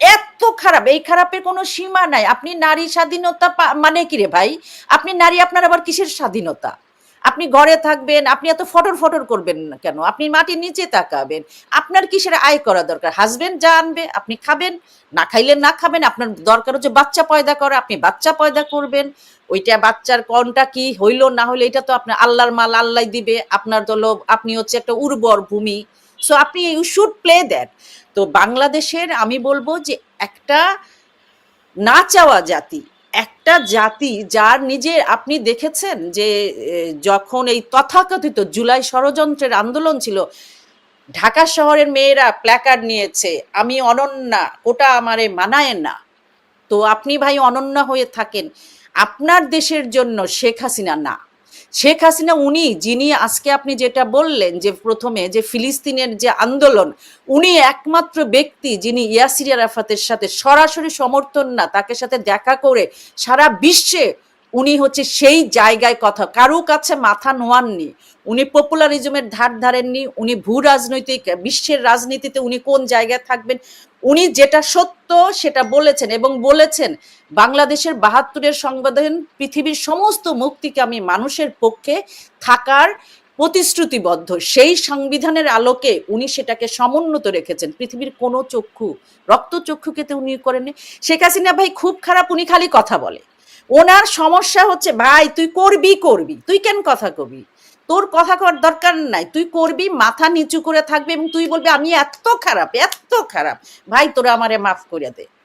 এত খারাপ, এই খারাপের কোনো সীমা নাই। আপনি নারী স্বাধীনতা মানে কি রে ভাই? আপনি নারী, আপনার আবার কিসের স্বাধীনতা? আপনি ঘরে থাকবেন, আপনি এত ফটর ফটর করবেন না কেন? আপনি মাটির নিচে তাকাবেন। আপনার কিসের আয় করা দরকার? হাজবেন্ড যা আনবে আপনি খাবেন, না খাইলে না খাবেন। আপনার দরকার হচ্ছে বাচ্চা পয়দা করা, আপনি বাচ্চা পয়দা করবেন। ওইটা বাচ্চার কোনটা কি হইলো না হইলো এটা তো আপনার আল্লাহর মাল, আল্লাহ দিবে। আপনার তো আপনি হচ্ছে একটা উর্বর ভূমি। সো আপনি ইউ শুড প্লে দ্যাট। তো বাংলাদেশের আমি বলবো যে একটা না চাওয়া জাতি, একটা জাতি যার নিজে আপনি দেখেছেন যে যখন এই তথাকথিত জুলাই ষড়যন্ত্রের আন্দোলন ছিল, ঢাকা শহরের মেয়েরা প্ল্যাকার্ড নিয়েছে, আমি অনন্যা, কোটা আমারে মানায় না। তো আপনি ভাই অনন্য হয়ে থাকেন আপনার দেশের জন্য, শেখ হাসিনা না। শেখ হাসিনা উনি যিনি আজকে আপনি যেটা বললেন যে প্রথমে যে ফিলিস্তিনের যে আন্দোলন, উনি একমাত্র ব্যক্তি যিনি ইয়াসির আরাফাতের সাথে সরাসরি সমর্থন না, তাকে সাথে দেখা করে সারা বিশ্বে উনি হচ্ছে সেই জায়গায় কথা কারো কাছে মাথা নোয়াননি। উনি পপুলারিজমের ধার ধারেননি। উনি ভূ রাজনৈতিক বিশ্বের রাজনীতিতে উনি কোন জায়গায় থাকবেন, উনি যেটা সত্য সেটা বলেছেন এবং বলেছেন বাংলাদেশের ৭২-এর সংবিধান পৃথিবীর সমস্ত মুক্তিকে আমি মানুষের পক্ষে থাকার প্রতিশ্রুতিবদ্ধ। সেই সংবিধানের আলোকে উনি সেটাকে সমুন্নত রেখেছেন। পৃথিবীর কোনো চক্ষু, রক্তচক্ষুকে তো উনি করেননি। শেখ হাসিনা ভাই খুব খারাপ, উনি খালি কথা বলে। ওনার সমস্যা হচ্ছে ভাই তুই করবি করবি, তুই কেন কথা কবি? তোর কথা কর দরকার নাই, তুই করবি, মাথা নিচু করে থাকবি এবং তুই বলবি আমি এত খারাপ, এত খারাপ। ভাই তোরা আমারে মাফ করে দে।